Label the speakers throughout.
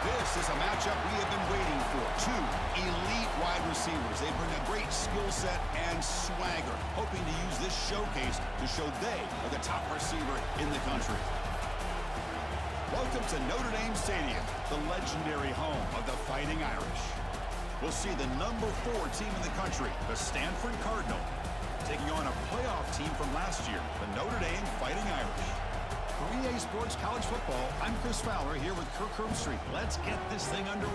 Speaker 1: This is a matchup we have been waiting for. Two elite wide receivers. They bring a great skill set and swagger, hoping to use this showcase to show they are the top receiver in the country. Welcome to Notre Dame Stadium, the legendary home of the Fighting Irish. We'll see the number 4 team in the country, the Stanford Cardinal, taking on a playoff team from last year, the Notre Dame Fighting Irish. For EA Sports College Football, I'm Chris Fowler here with Kirk Herbstreit. Let's get this thing underway.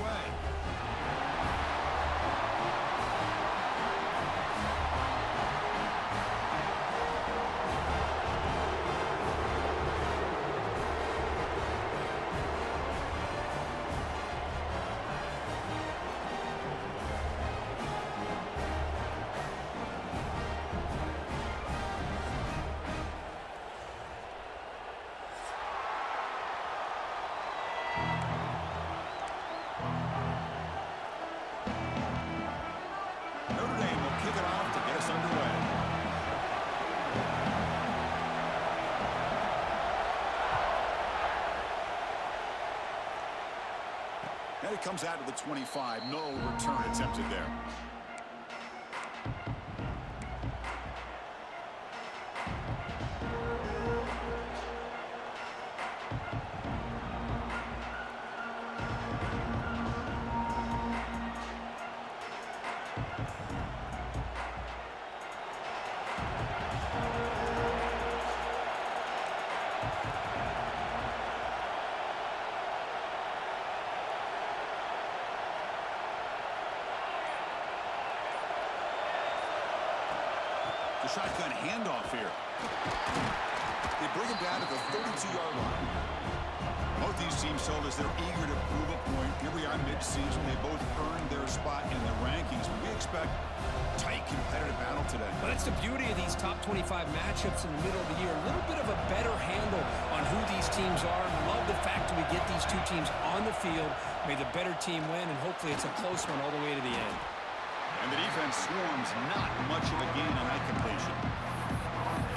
Speaker 1: And it comes out of the 25. No return attempted there. The shotgun handoff here. They bring him down to the 32-yard line. Both these teams told us they're eager to prove a point. Here we are mid-season. They both earned their spot in the rankings. We expect tight, competitive battle today.
Speaker 2: But that's the beauty of these top 25 matchups in the middle of the year. A little bit of a better handle on who these teams are. Love the fact that we get these two teams on the field. May the better team win, and hopefully it's a close one all the way to the end.
Speaker 1: And the defense swarms, not much of a gain on that completion.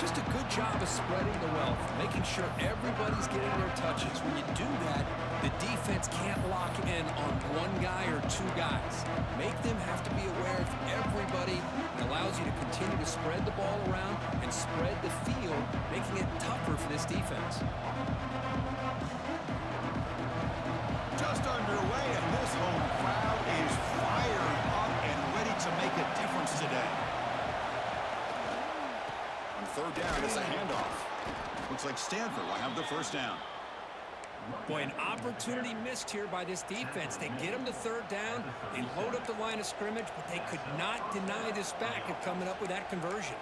Speaker 2: Just a good job of spreading the wealth, making sure everybody's getting their touches. When you do that, the defense can't lock in on one guy or two guys. Make them have to be aware of everybody. It allows you to continue to spread the ball around and spread the field, making it tougher for this defense.
Speaker 1: Just underway, and this home crowd is fired up and ready to make a difference today. On third down, it's a handoff. Looks like Stanford will have the first down.
Speaker 2: Boy, an opportunity missed here by this defense. They get them to third down, they load up the line of scrimmage, but they could not deny this back of coming up with that conversion.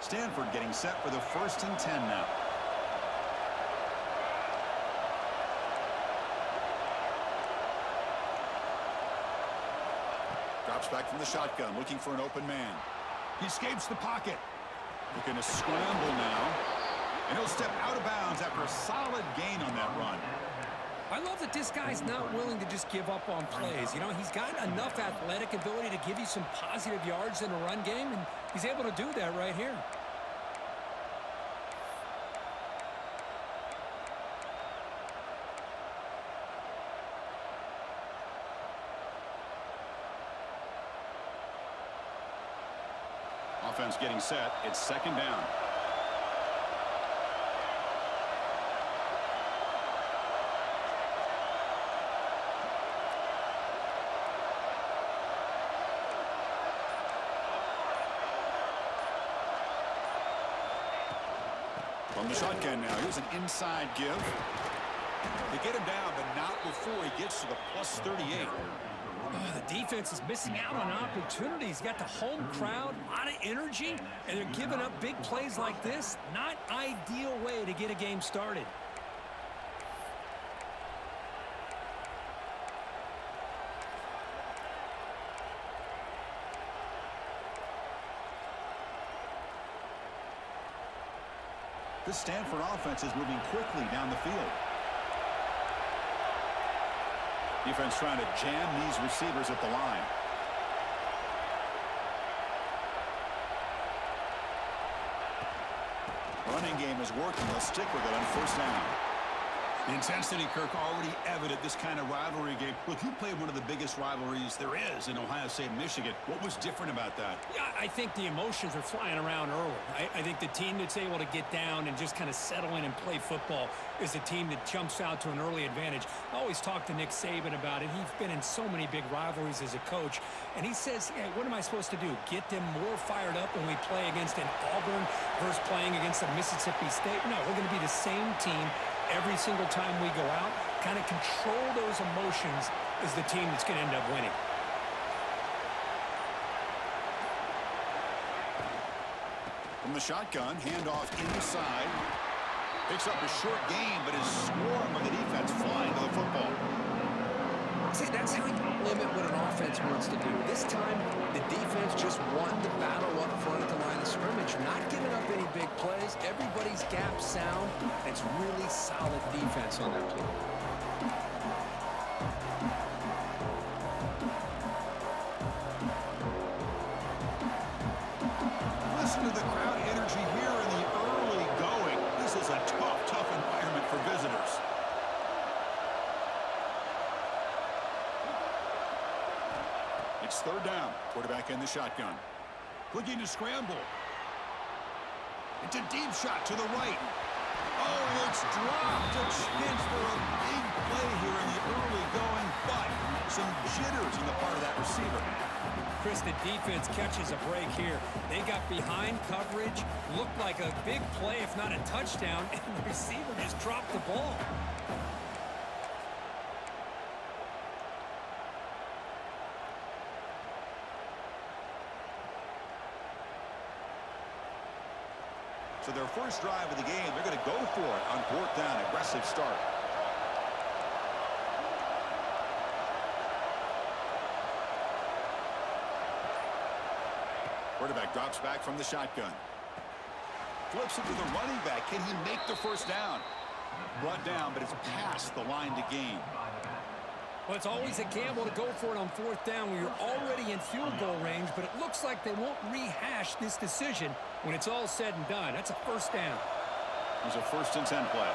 Speaker 1: Stanford getting set for the 1st and 10 now. Drops back from the shotgun, looking for an open man. He escapes the pocket. Looking to scramble now. And he'll step out of bounds after a solid gain on that run.
Speaker 2: I love that this guy's not willing to just give up on plays. You know, he's got enough athletic ability to give you some positive yards in the run game, and he's able to do that right here.
Speaker 1: Offense getting set. It's 2nd down. From the shotgun now. Here's an inside give. They get him down, but not before he gets to the plus 38.
Speaker 2: The defense is missing out on opportunities. Got the home crowd, a lot of energy, and they're giving up big plays like this. Not ideal way to get a game started.
Speaker 1: This Stanford offense is moving quickly down the field. Defense trying to jam these receivers at the line. Running game is working. They'll stick with it on first down. The intensity, Kirk, already evident this kind of rivalry game. Look, you played one of the biggest rivalries there is in Ohio State and Michigan. What was different about that?
Speaker 2: Yeah, I think the emotions are flying around early. I think the team that's able to get down and just kind of settle in and play football is a team that jumps out to an early advantage. I always talk to Nick Saban about it. He's been in so many big rivalries as a coach, and he says, hey, what am I supposed to do? Get them more fired up when we play against an Auburn versus playing against a Mississippi State? No, we're going to be the same team every single time we go out. Kind of control those emotions is the team that's going to end up winning.
Speaker 1: From the shotgun, handoff inside. Picks up a short gain, but his swarm of the defense flying to the football.
Speaker 2: See, that's how you limit what an offense wants to do. This time, the defense just won the battle up front at the line of scrimmage. Not giving up any big plays. Everybody's gap sound. It's really solid defense on that play.
Speaker 1: Listen to the crowd energy here in the early going. This is a tough environment for visitors. It's third down. Quarterback in the shotgun. Looking to scramble. It's a deep shot to the right. Oh, it's dropped. A chance for a big play here in the early going, but some jitters on the part of that receiver.
Speaker 2: Chris, the defense catches a break here. They got behind coverage, looked like a big play, if not a touchdown, and the receiver just dropped the ball.
Speaker 1: So their first drive of the game, they're going to go for it on fourth down. Aggressive start. Quarterback drops back from the shotgun. Flips it to the running back. Can he make the first down? Brought down, but it's past the line to gain.
Speaker 2: Well, it's always a gamble to go for it on fourth down when you're already in field goal range, but it looks like they won't rehash this decision when it's all said and done. That's a first down.
Speaker 1: There's a 1st and 10 play.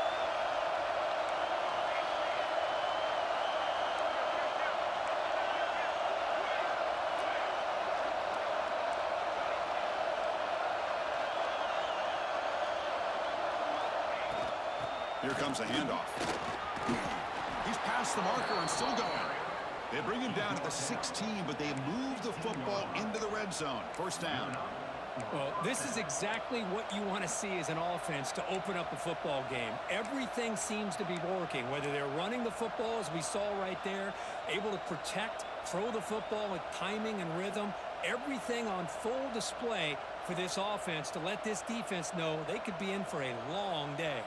Speaker 1: Here comes a handoff. He's past the marker and still going. They bring him down at the 16, but they move the football into the red zone. First down.
Speaker 2: Well, this is exactly what you want to see as an offense to open up a football game. Everything seems to be working, whether they're running the football, as we saw right there, able to protect, throw the football with timing and rhythm, everything on full display for this offense to let this defense know they could be in for a long day.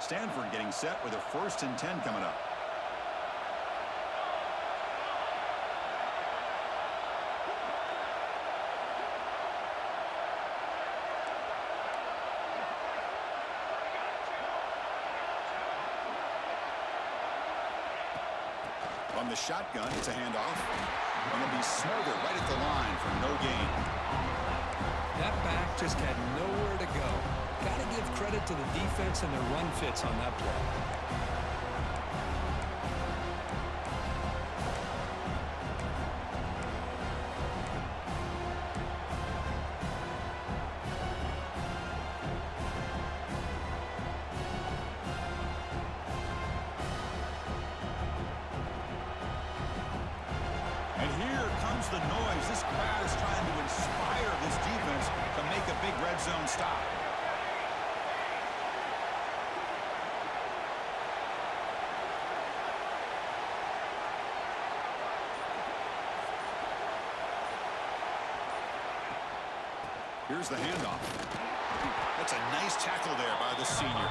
Speaker 1: Stanford getting set with a 1st and 10 coming up. From the shotgun, it's a handoff. And it'll be smothered right at the line for no gain.
Speaker 2: That back just had nowhere to go. Got to give credit to the defense and their run fits on that play.
Speaker 1: And here comes the noise. This crowd is trying to inspire this defense to make a big red zone stop. Here's the handoff. That's a nice tackle there by the senior.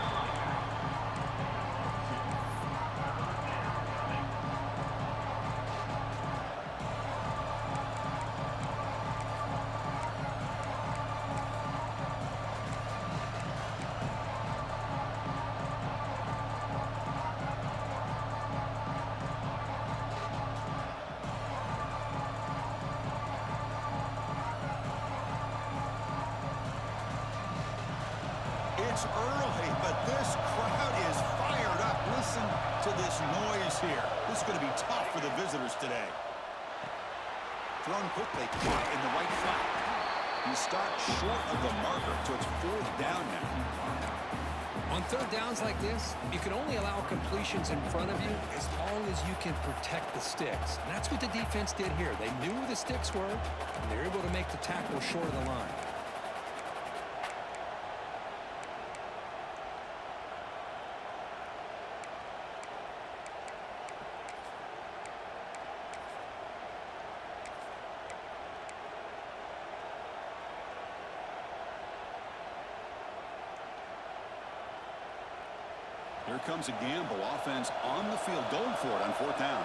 Speaker 1: points early, but this crowd is fired up. Listen to this noise here. This is going to be tough for the visitors today. Thrown quickly, caught in the right flat. He stopped short of the marker, so it's 4th down now.
Speaker 2: On 3rd downs like this, you can only allow completions in front of you as long as you can protect the sticks. And that's what the defense did here. They knew where the sticks were, and they were able to make the tackle short of the line.
Speaker 1: Here comes a gamble. Offense on the field, going for it on 4th down.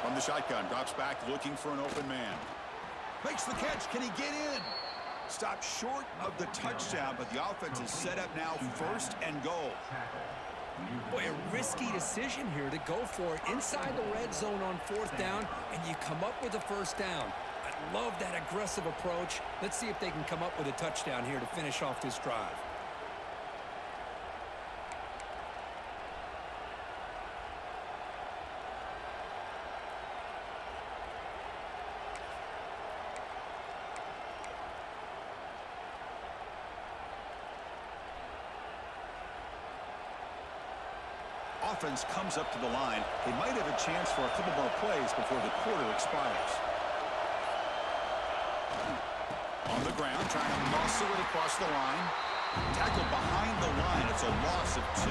Speaker 1: From the shotgun, drops back looking for an open man. Makes the catch. Can he get in? Stopped short of the touchdown, but the offense is set up now 1st and goal.
Speaker 2: Boy, a risky decision here to go for it inside the red zone on 4th down, and you come up with a 1st down. I love that aggressive approach. Let's see if they can come up with a touchdown here to finish off this drive.
Speaker 1: Offense comes up to the line. They might have a chance for a couple more plays before the quarter expires. On the ground, trying to muscle it across the line. Tackled behind the line. It's a loss of 2.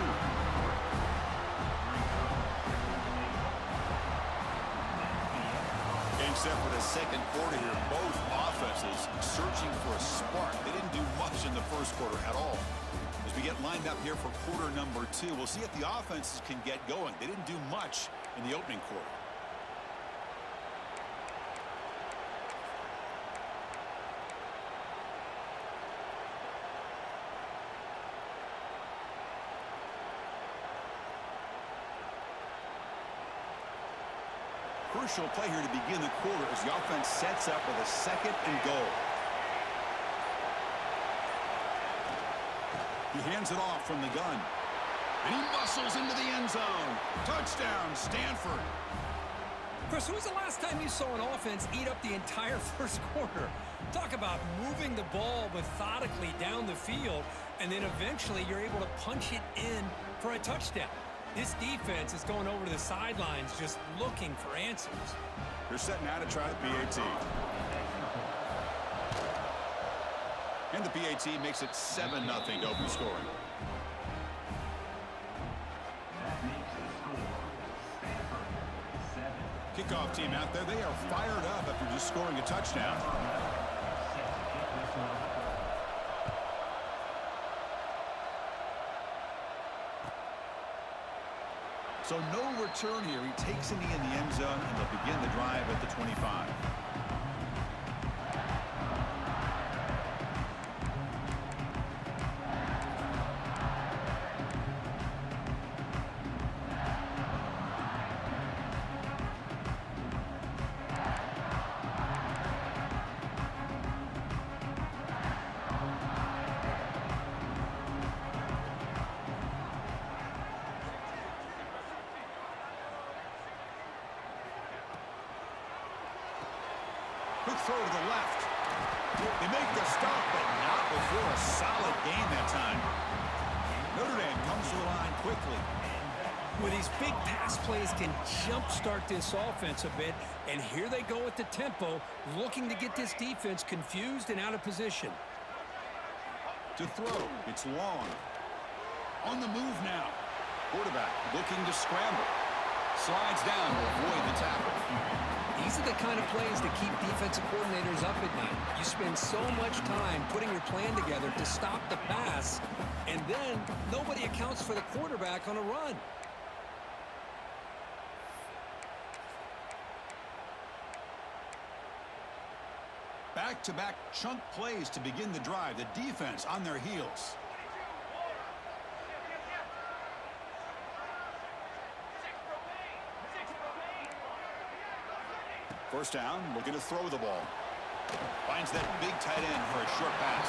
Speaker 1: Game set for the 2nd quarter here. Both offenses searching for a spark. They didn't do much in the 1st quarter at all. As we get lined up here for quarter number 2, we'll see if the offenses can get going. They didn't do much in the opening quarter. Crucial play here to begin the quarter as the offense sets up with a 2nd and goal. He hands it off from the gun. And he muscles into the end zone. Touchdown, Stanford.
Speaker 2: Chris, when was the last time you saw an offense eat up the entire 1st quarter? Talk about moving the ball methodically down the field, and then eventually you're able to punch it in for a touchdown. This defense is going over to the sidelines just looking for answers.
Speaker 1: They're setting out to try the PAT. And the PAT makes it 7-0 to open scoring. Kickoff team out there. They are fired up after just scoring a touchdown. So no return here. He takes a knee in the end zone, and they'll begin the drive at the 25. Quick throw to the left. They make the stop, but not before a solid gain that time. Notre Dame comes to the line quickly.
Speaker 2: Well, these big pass plays can jumpstart this offense a bit, and here they go at the tempo, looking to get this defense confused and out of position.
Speaker 1: To throw, it's long. On the move now. Quarterback looking to scramble. Slides down to avoid the tackle.
Speaker 2: These are the kind of plays that keep defensive coordinators up at night. You spend so much time putting your plan together to stop the pass, and then nobody accounts for the quarterback on a run.
Speaker 1: Back-to-back chunk plays to begin the drive. The defense on their heels. First down, looking to throw the ball. Finds that big tight end for a short pass.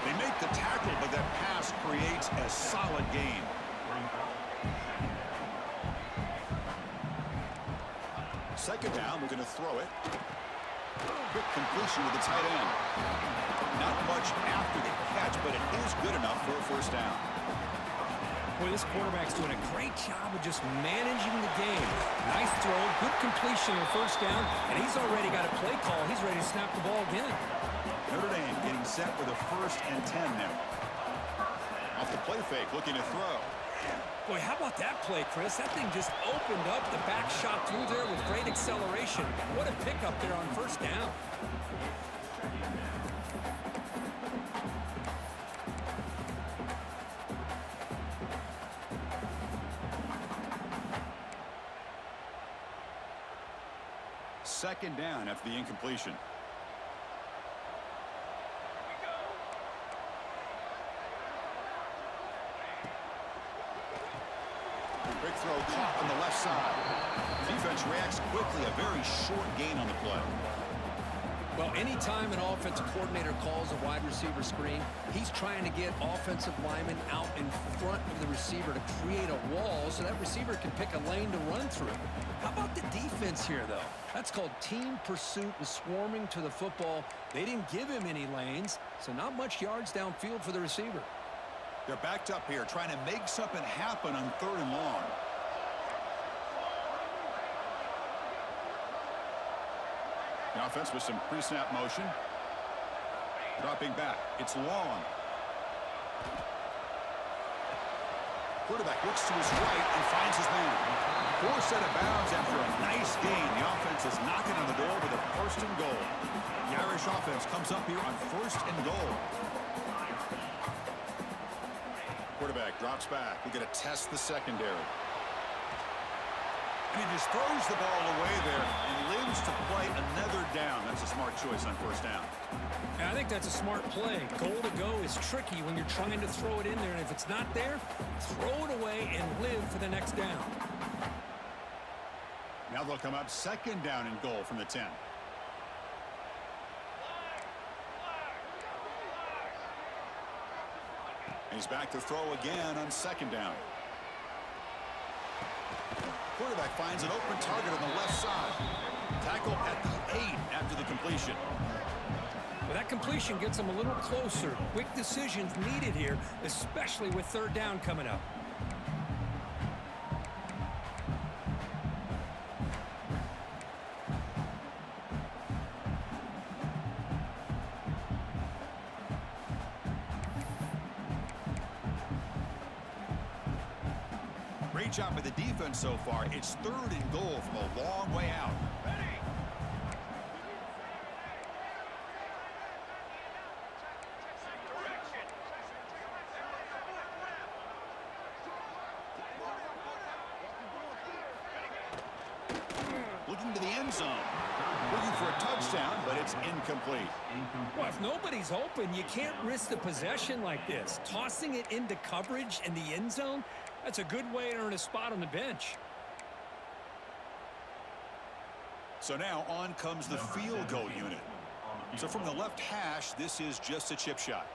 Speaker 1: They make the tackle, but that pass creates a solid gain. Second down, we're going to throw it. Quick completion to the tight end. Not much after the catch, but it is good enough for a first down.
Speaker 2: Boy, this quarterback's doing a great job of just managing the game. Nice throw, good completion on first down, and he's already got a play call. He's ready to snap the ball again.
Speaker 1: Notre Dame getting set with a 1st and 10 now. Off the play fake, looking to throw.
Speaker 2: Boy, how about that play, Chris? That thing just opened up, the back shot through there with great acceleration. What a pickup there on first down.
Speaker 1: Second down after the incompletion. Quick throw caught on the left side. Defense reacts quickly. A very short gain on the play.
Speaker 2: Well, anytime an offensive coordinator calls a wide receiver screen, he's trying to get offensive linemen out in front of the receiver to create a wall so that receiver can pick a lane to run through. How about the defense here, though? That's called team pursuit and swarming to the football. They didn't give him any lanes, so not much yards downfield for the receiver.
Speaker 1: They're backed up here, trying to make something happen on 3rd and long. The offense with some pre-snap motion. Dropping back. It's long. Quarterback looks to his right and finds his man. 4 set of bounds after a nice gain. The offense is knocking on the door with a 1st and goal. The Irish offense comes up here on 1st and goal. Quarterback drops back. We're going to test the secondary. And he just throws the ball away there and lives to play another down. That's a smart choice on 1st down.
Speaker 2: Yeah, I think that's a smart play. Goal to go is tricky when you're trying to throw it in there. And if it's not there, throw it away and live for the next down.
Speaker 1: Now they'll come up 2nd down and goal from the 10. He's back to throw again on 2nd down. Quarterback finds an open target on the left side. Tackle at the 8 after the completion.
Speaker 2: Well, that completion gets them a little closer. Quick decisions needed here, especially with 3rd down coming up.
Speaker 1: Great job by the defense so far. It's 3rd and goal from a long way out. Looking to the end zone. Looking for a touchdown, but it's incomplete.
Speaker 2: Well, if nobody's open, you can't risk the possession like this. Tossing it into coverage in the end zone, that's a good way to earn a spot on the bench.
Speaker 1: So now on comes the field goal unit. So from the left hash, this is just a chip shot.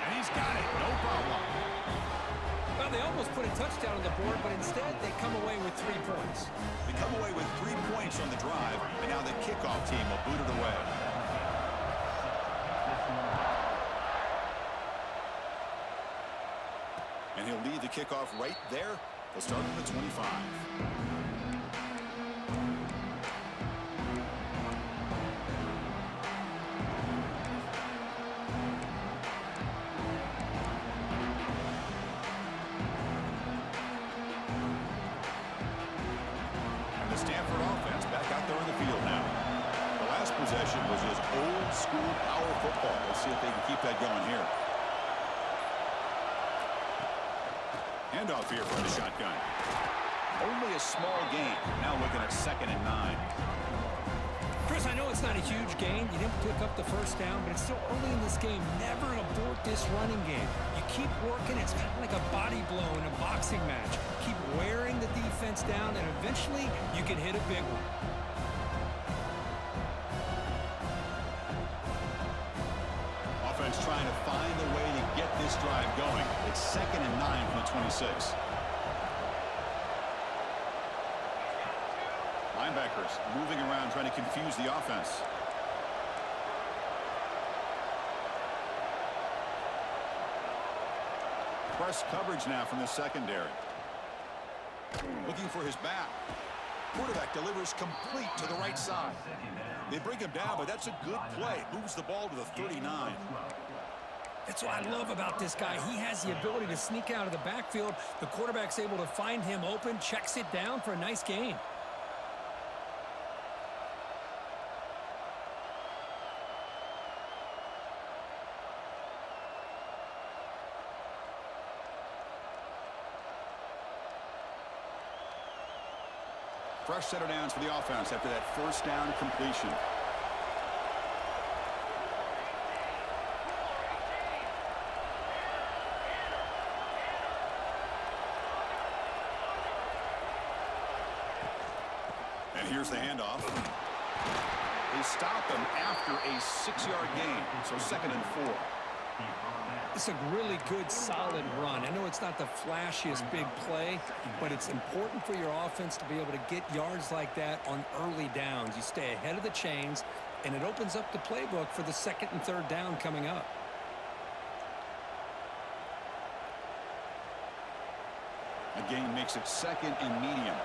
Speaker 1: And he's got it, no problem.
Speaker 2: Well, they almost put a touchdown on the board, but instead they come away with 3 points.
Speaker 1: They come away with 3 points on the drive, and now the kickoff team will boot it away. And he'll lead the kickoff right there. They'll start from the 25. And the Stanford offense back out there in the field now. The last possession was just old school power football. Let's see if they can keep that going here. Handoff here from the shotgun. Only a small gain. Now looking at 2nd and 9.
Speaker 2: Chris, I know it's not a huge gain. You didn't pick up the 1st down, but it's still early in this game. Never abort this running game. You keep working. It's kind of like a body blow in a boxing match. Keep wearing the defense down, and eventually you can hit a big one.
Speaker 1: Offense trying to find a way to get this drive going. It's 2nd and 9 from the 26. Linebackers moving around trying to confuse the offense. Press coverage now from the secondary. Looking for his back. Quarterback delivers complete to the right side. They bring him down, but that's a good play. Moves the ball to the 39.
Speaker 2: That's what I love about this guy. He has the ability to sneak out of the backfield. The quarterback's able to find him open, checks it down for a nice gain.
Speaker 1: Fresh set of downs for the offense after that first down completion. And here's the handoff. They stop him after a 6-yard gain, so 2nd and 4.
Speaker 2: It's a really good, solid run. I know it's not the flashiest big play, but it's important for your offense to be able to get yards like that on early downs. You stay ahead of the chains, and it opens up the playbook for the 2nd and 3rd down coming up.
Speaker 1: The gain makes it 2nd and medium.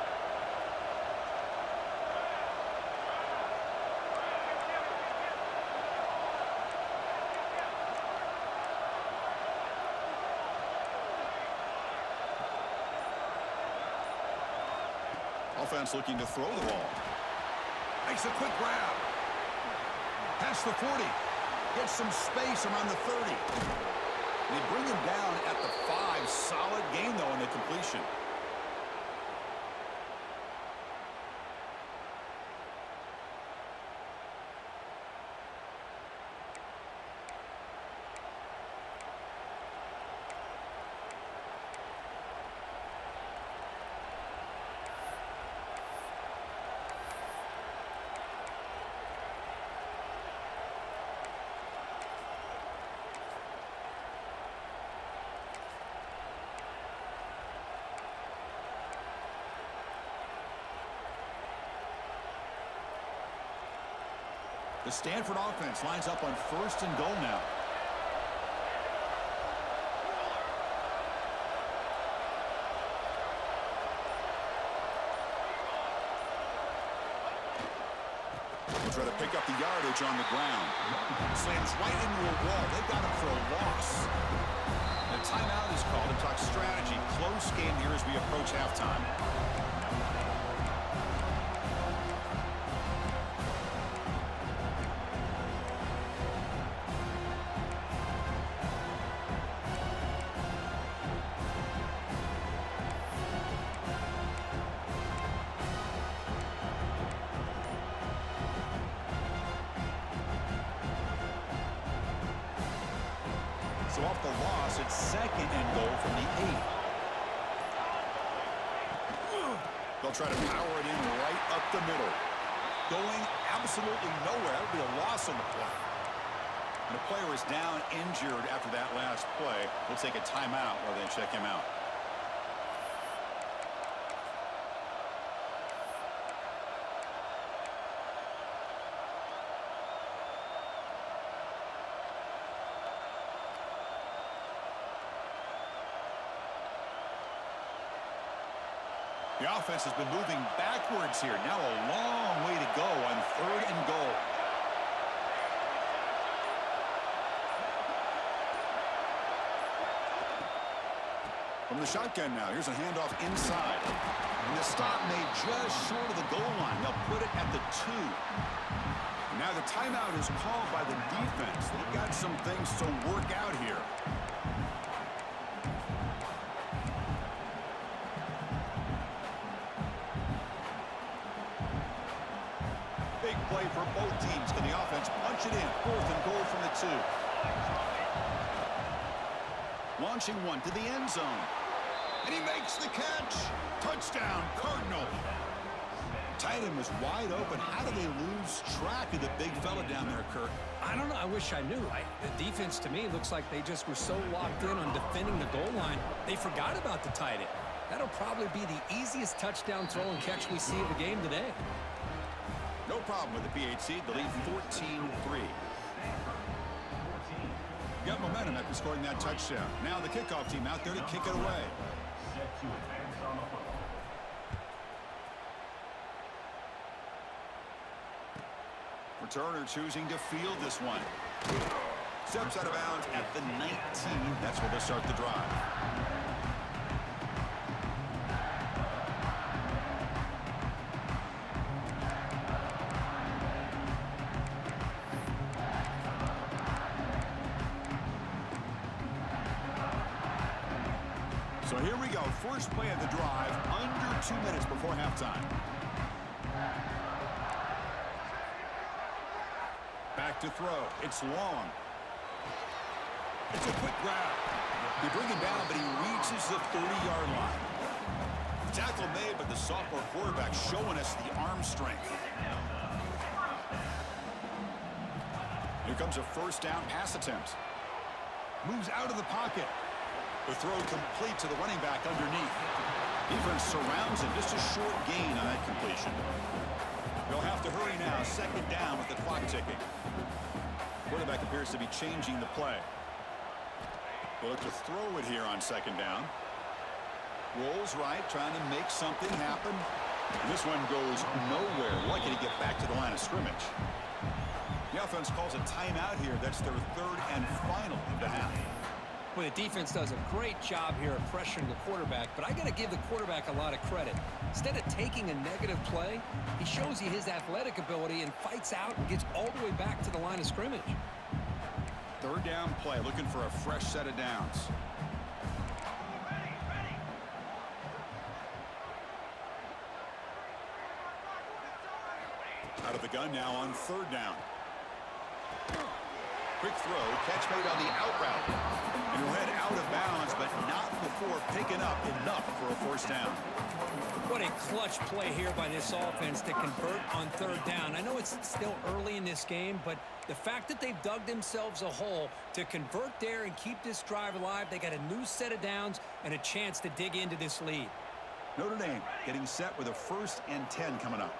Speaker 1: Offense looking to throw the ball. Makes a quick grab. Past the 40. Gets some space around the 30. They bring him down at the 5. Solid gain, though, in the completion. The Stanford offense lines up on 1st and goal now. They'll try to pick up the yardage on the ground. Slams right into a wall. They got him for a loss. And a timeout is called to talk strategy. Close game here as we approach halftime. So off the loss, it's 2nd and goal from the 8. They'll try to power it in right up the middle. Going absolutely nowhere. That'll be a loss on the play. And the player is down injured after that last play. We'll take a timeout while they check him out. The offense has been moving backwards here. Now a long way to go on 3rd and goal. From the shotgun now, here's a handoff inside. And the stop made just short of the goal line. They'll put it at the 2. And now the timeout is called by the defense. They've got some things to work out here. Big play for both teams. Can the offense punch it in? 4th and goal from the 2. Launching one to the end zone. And he makes the catch. Touchdown, Cardinal. Tight end was wide open. How do they lose track of the big fella down there, Kirk?
Speaker 2: I don't know. I wish I knew. The defense, to me, looks like they just were so locked in on defending the goal line, they forgot about the tight end. That'll probably be the easiest touchdown throw and catch we see of the game today.
Speaker 1: No problem with the PHC. The lead 14-3. Got momentum after scoring that touchdown. Now the kickoff team out there to kick it away. Returner choosing to field this one. Steps out of bounds at the 19. That's where they'll start the drive. So here we go. First play of the drive, under 2 minutes before halftime. Back to throw. It's long. It's a quick grab. They bring him down, but he reaches the 30-yard line. Tackle made, but the sophomore quarterback showing us the arm strength. Here comes a first down pass attempt. Moves out of the pocket. The throw complete to the running back underneath. Defense surrounds him. Just a short gain on that completion. They'll have to hurry now. Second down with the clock ticking. Quarterback appears to be changing the play. They'll look to throw it here on second down. Rolls right, trying to make something happen. And this one goes nowhere. Lucky to get back to the line of scrimmage. The offense calls a timeout here. That's their third and final of the half.
Speaker 2: Well, the defense does a great job here of pressuring the quarterback, but I got to give the quarterback a lot of credit. Instead of taking a negative play, he shows you his athletic ability and fights out and gets all the way back to the line of scrimmage.
Speaker 1: Third down play, looking for a fresh set of downs. Out of the gun now on third down. Quick throw, catch made on the out route. And he'll head out of bounds, but not before picking up enough for a first down.
Speaker 2: What a clutch play here by this offense to convert on third down. I know it's still early in this game, but the fact that they've dug themselves a hole to convert there and keep this drive alive, they got a new set of downs and a chance to dig into this lead.
Speaker 1: Notre Dame getting set with a 1st and 10 coming up.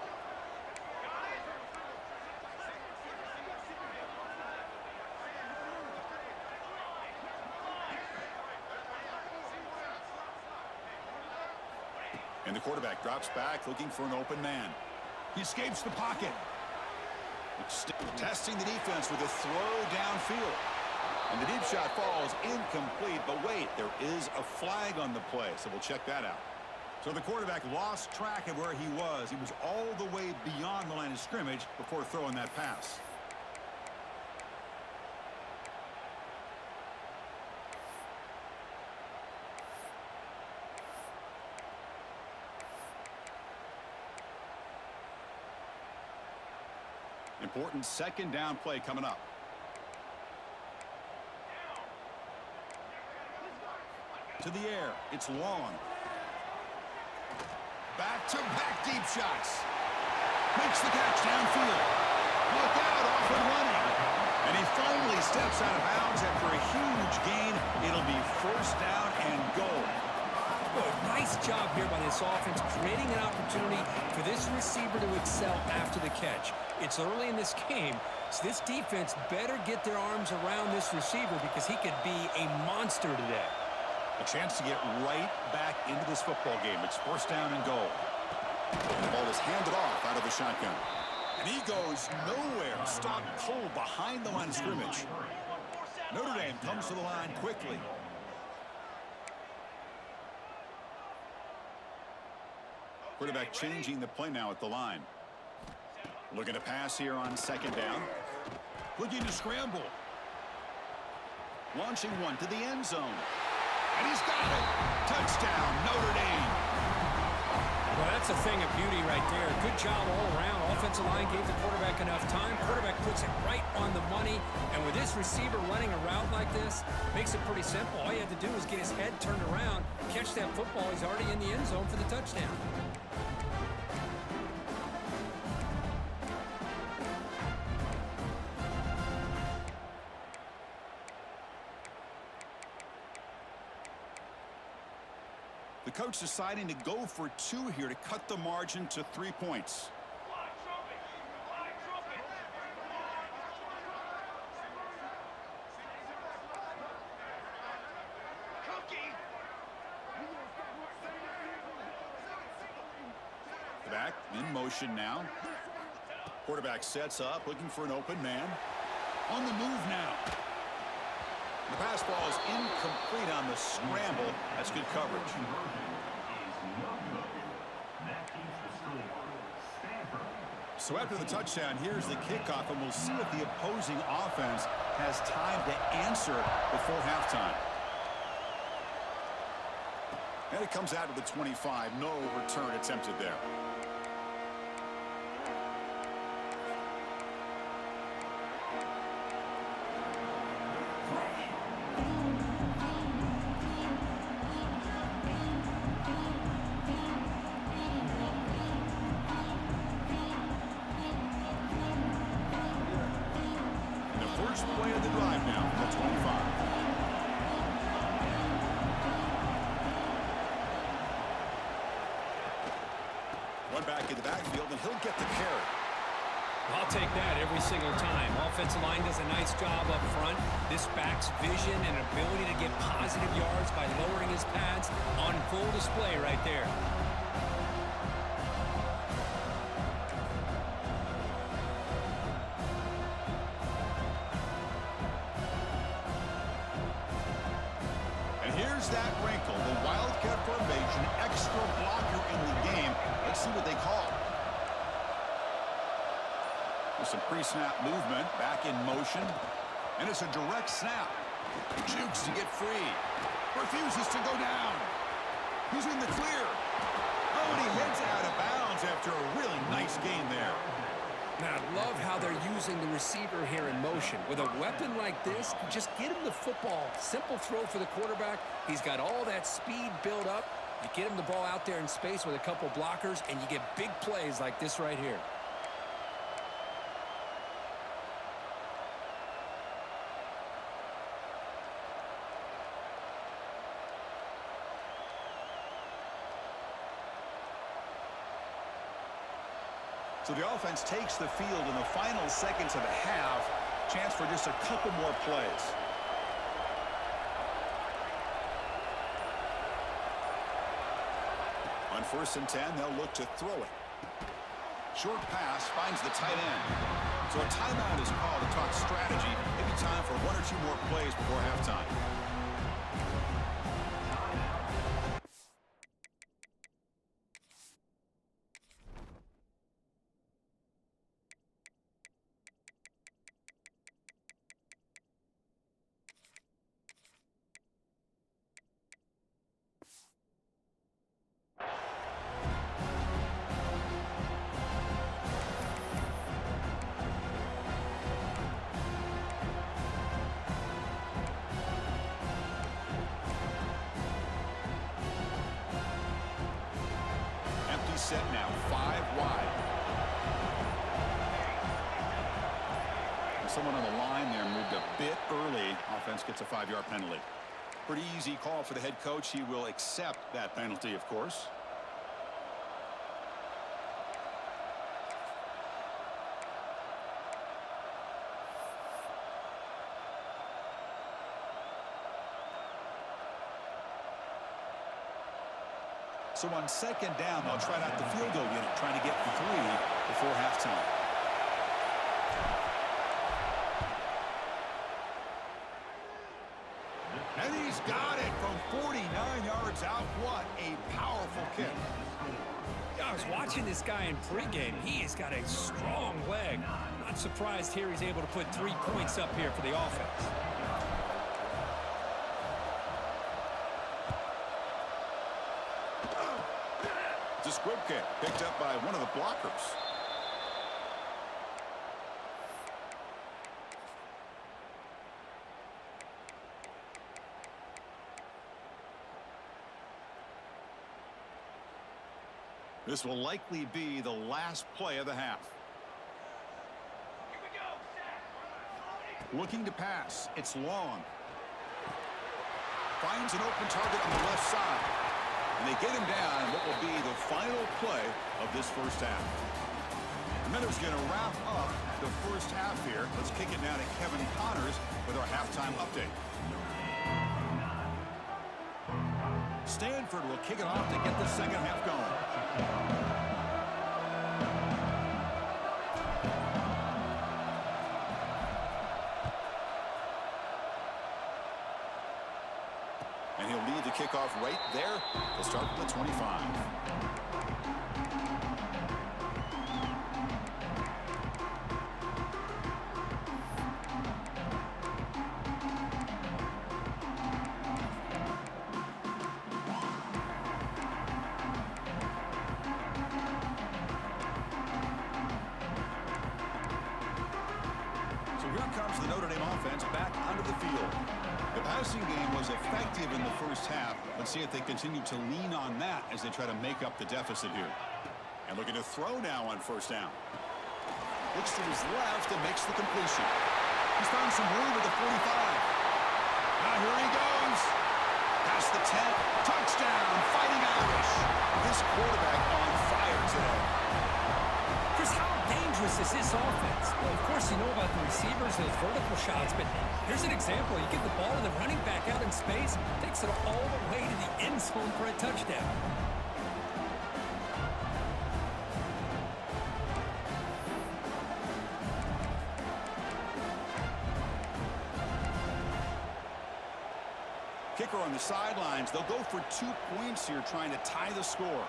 Speaker 1: And the quarterback drops back, looking for an open man. He escapes the pocket. Testing the defense with a throw downfield. And the deep shot falls incomplete, but wait, there is a flag on the play, so we'll check that out. So the quarterback lost track of where he was. He was all the way beyond the line of scrimmage before throwing that pass. Important second down play coming up. To the air. It's long. Back-to-back deep shots. Makes the catch downfield. Look out, off and running. And he finally steps out of bounds after a huge gain. It'll be first down and goal.
Speaker 2: Boy, nice job here by this offense, creating an opportunity for this receiver to excel after the catch. It's early in this game, so this defense better get their arms around this receiver because he could be a monster today.
Speaker 1: A chance to get right back into this football game. It's first down and goal. The ball is handed off out of the shotgun. And he goes nowhere. Stop cold behind the line of scrimmage. Notre Dame comes to the line quickly. Quarterback changing the play now at the line. Looking to pass here on second down. Looking to scramble. Launching one to the end zone. And he's got it. Touchdown, Notre Dame.
Speaker 2: Well, that's a thing of beauty right there. Good job all around. Offensive line gave the quarterback enough time. Quarterback puts it right on the money. And with this receiver running a route like this, makes it pretty simple. All you had to do is get his head turned around, catch that football. He's already in the end zone for the touchdown.
Speaker 1: The coach deciding to go for 2 here to cut the margin to 3 points. The back in motion now. Quarterback sets up, looking for an open man. On the move now. The pass ball is incomplete on the scramble. That's good coverage. So after the touchdown, here's the kickoff, and we'll see if the opposing offense has time to answer before halftime. And it comes out of the 25. No return attempted there. Play of the drive now from the 25. One back in the backfield, and he'll get the carry.
Speaker 2: I'll take that every single time. Offensive line does a nice job up front. This back's vision and ability to get positive yards by lowering his pads on full display right there.
Speaker 1: Here's that wrinkle, the Wildcat formation, extra blocker in the game. Let's see what they call. There's some pre-snap movement, back in motion, and it's a direct snap. Jukes to get free, refuses to go down. He's in the clear. Oh, and he heads out of bounds after a really nice gain there.
Speaker 2: Man, I love how they're using the receiver here in motion. With a weapon like this, just get him the football. Simple throw for the quarterback. He's got all that speed built up. You get him the ball out there in space with a couple blockers, and you get big plays like this right here.
Speaker 1: So the offense takes the field in the final seconds of the half. Chance for just a couple more plays. On 1st and 10, they'll look to throw it. Short pass finds the tight end. So a timeout is called to talk strategy. Maybe time for 1 or 2 more plays before halftime. Set now, 5 wide. Someone on the line there moved a bit early. Offense gets a 5-yard penalty. Pretty easy call for the head coach. He will accept that penalty, of course. So on 2nd down, they'll try out the field goal unit, trying to get 3 before halftime. And he's got it from 49 yards out. What a powerful kick.
Speaker 2: I was watching this guy in pregame. He has got a strong leg. Not surprised here he's able to put 3 points up here for the offense.
Speaker 1: It's a squib kick picked up by one of the blockers. This will likely be the last play of the half. Looking to pass. It's long. Finds an open target on the left side. And they get him down in what will be the final play of this first half. And then it's going to wrap up the first half here. Let's kick it now to Kevin Connors with our halftime update. Stanford will kick it off to get the second half going. And he'll lead the kickoff right there. They'll start from the 25. So here comes the Notre Dame offense back onto the field. The passing game was effective in the first half. Let's see if they continue to lean on that as they try to make up the deficit here. And looking to throw now on first down. Looks to his left and makes the completion. He's found some room at the 45. Now here he goes. Past the 10. Touchdown, Fighting Irish. This quarterback on fire today.
Speaker 2: Chris, how dangerous is this offense? Well, of course, you know about the receivers, those vertical shots, but here's an example. You get the ball to the running back out in space, takes it all the way to the end zone for a touchdown.
Speaker 1: Kicker on the sidelines. They'll go for 2 points here, trying to tie the score.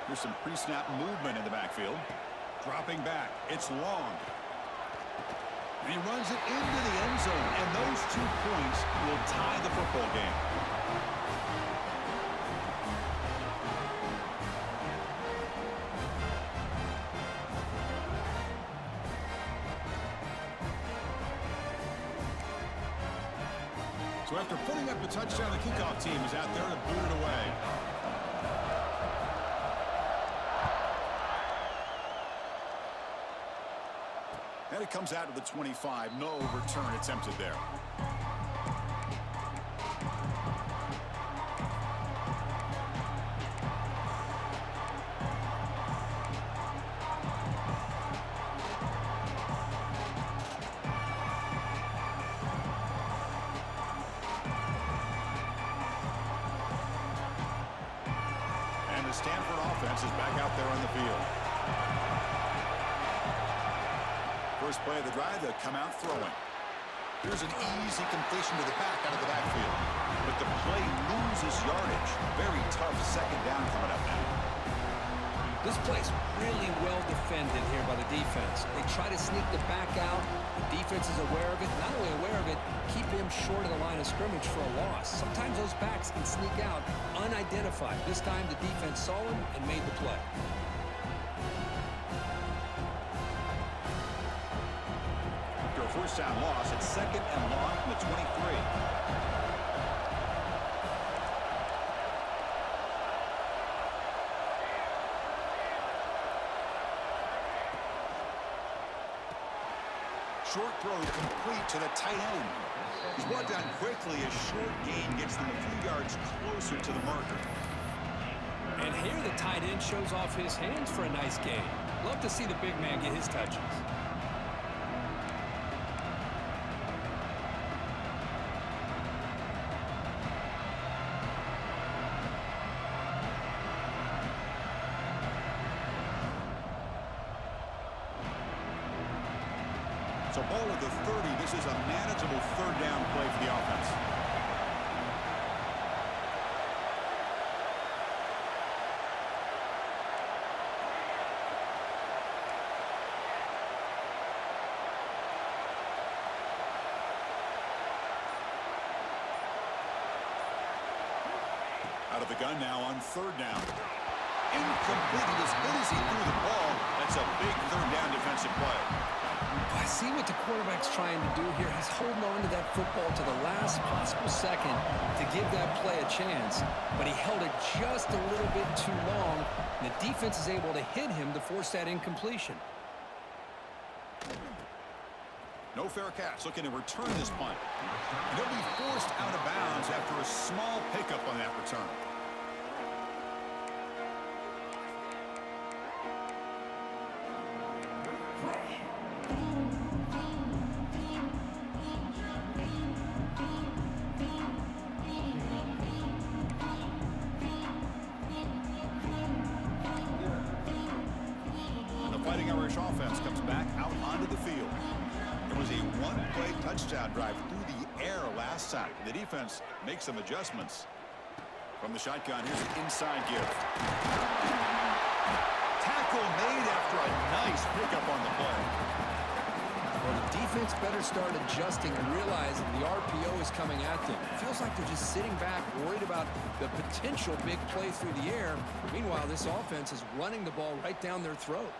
Speaker 1: Here's some pre-snap movement in the backfield. Dropping back. It's long. And he runs it into the end zone. And those 2 points will tie the football game. So after putting up the touchdown, the kickoff team is out there to boot it away. And it comes out to the 25. No return attempted there. And the Stanford offense is back out there on the field. First play of the drive, they'll come out throwing. Here's an easy completion to the back out of the backfield. But the play loses yardage. Very tough second down coming up now.
Speaker 2: This play's really well defended here by the defense. They try to sneak the back out. The defense is aware of it. Not only aware of it, keep him short of the line of scrimmage for a loss. Sometimes those backs can sneak out unidentified. This time the defense saw him and made the play.
Speaker 1: First down loss. It's second and long from the 23. Short throw complete to the tight end. He's brought down quickly. A short gain gets them a few yards closer to the marker.
Speaker 2: And here the tight end shows off his hands for a nice gain. Love to see the big man get his touches.
Speaker 1: So ball at the 30. This is a manageable third down play for the offense. of the gun now on third down. Incomplete as good as he threw the ball. That's a big third down defensive play.
Speaker 2: I see what the quarterback's trying to do here. He's holding on to that football to the last possible second to give that play a chance. But he held it just a little bit too long. And the defense is able to hit him to force that incompletion.
Speaker 1: No fair catch, looking to return this punt. And he'll be forced out of bounds after a small pickup on that return. Fighting Irish offense comes back out onto the field. It was a one-play touchdown drive through the air last sack. The defense makes some adjustments. From the shotgun, here's the inside give. Tackle made after a nice pickup on the play.
Speaker 2: Well, the defense better start adjusting and realizing the RPO is coming at them. It feels like they're just sitting back, worried about the potential big play through the air. Meanwhile, this offense is running the ball right down their throat.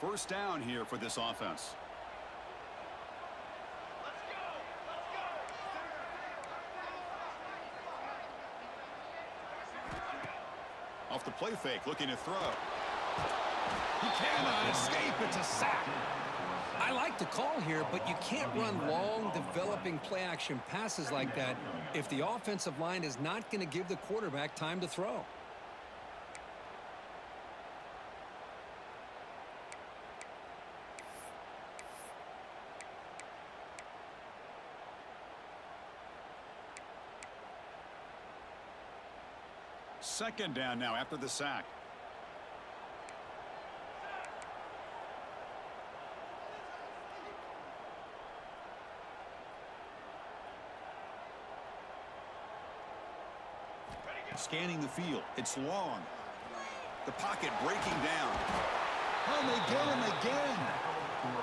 Speaker 1: First down here for this offense. Off the play fake, looking to throw. He cannot escape. It's a sack.
Speaker 2: I like the call here, but you can't run long, developing play-action passes like that if the offensive line is not going to give the quarterback time to throw.
Speaker 1: Second down now after the sack. Scanning the field. It's long. The pocket breaking down. Oh, they get him again.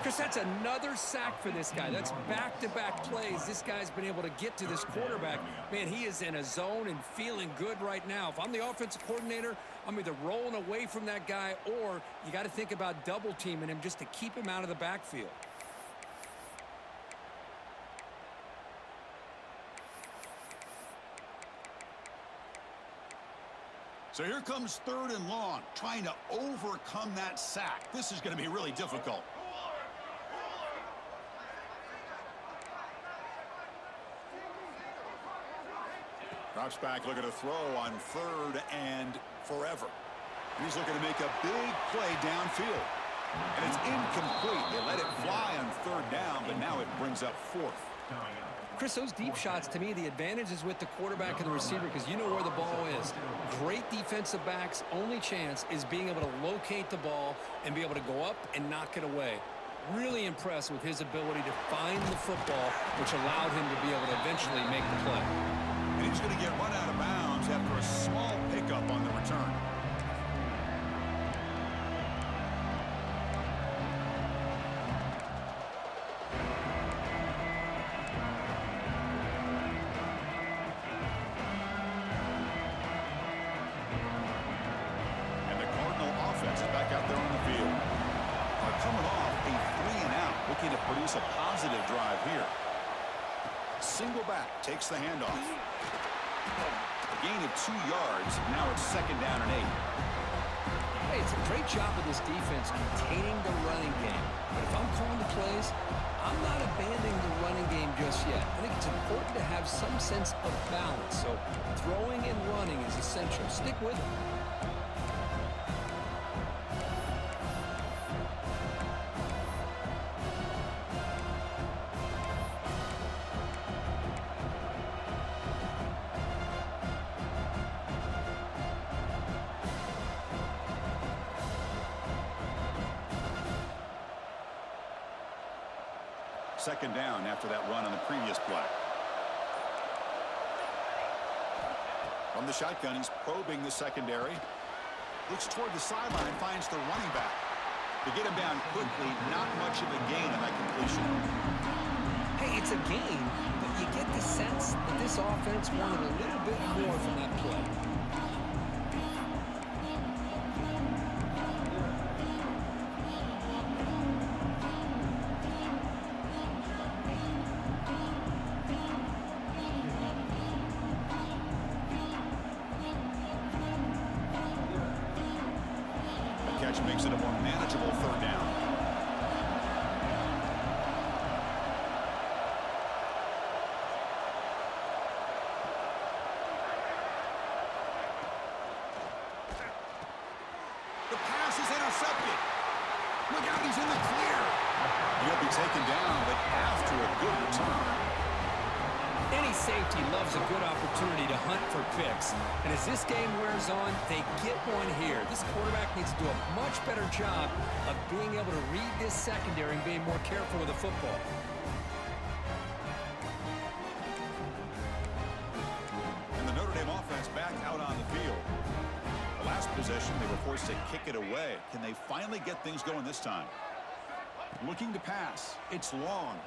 Speaker 2: Chris, that's another sack for this guy. That's back-to-back plays. This guy's been able to get to this quarterback. Man, he is in a zone and feeling good right now. If I'm the offensive coordinator, I'm either rolling away from that guy or you got to think about double-teaming him just to keep him out of the backfield.
Speaker 1: So here comes third and long, trying to overcome that sack. This is going to be really difficult. Drops back, looking to throw on third and forever. He's looking to make a big play downfield. And it's incomplete. They let it fly on third down, but now it brings up fourth.
Speaker 2: Chris, those deep shots, to me, the advantage is with the quarterback and the receiver because you know where the ball is. Great defensive backs' only chance is being able to locate the ball and be able to go up and knock it away. Really impressed with his ability to find the football, which allowed him to be able to eventually make the play.
Speaker 1: And he's going to get run out of bounds after a small pickup on the return. And the Cardinal offense is back out there on the field. Coming off a 3-and-out, looking to produce a positive drive here. Single back, takes the handoff. A gain of 2 yards. Now it's second down and 8.
Speaker 2: Hey, it's a great job of this defense containing the running game. But if I'm calling the plays, I'm not abandoning the running game just yet. I think it's important to have some sense of balance. So throwing and running is essential. Stick with it.
Speaker 1: Second down after that run on the previous play. From the shotgun, he's probing the secondary. Looks toward the sideline, finds the running back. To get him down quickly, not much of a gain on that completion.
Speaker 2: Hey, it's a gain, but you get the sense that this offense wanted a little bit more from that play.
Speaker 1: The catch makes it a more manageable third down. The pass is intercepted. Look out, he's in the clear. He'll be taken down, but after a good return.
Speaker 2: Any safety loves a good opportunity to hunt for picks. And as this game wears on, they get one here. This quarterback needs to do a much better job of being able to read this secondary and being more careful with the football.
Speaker 1: And the Notre Dame offense back out on the field. The last possession, they were forced to kick it away. Can they finally get things going this time? Looking to pass. It's long.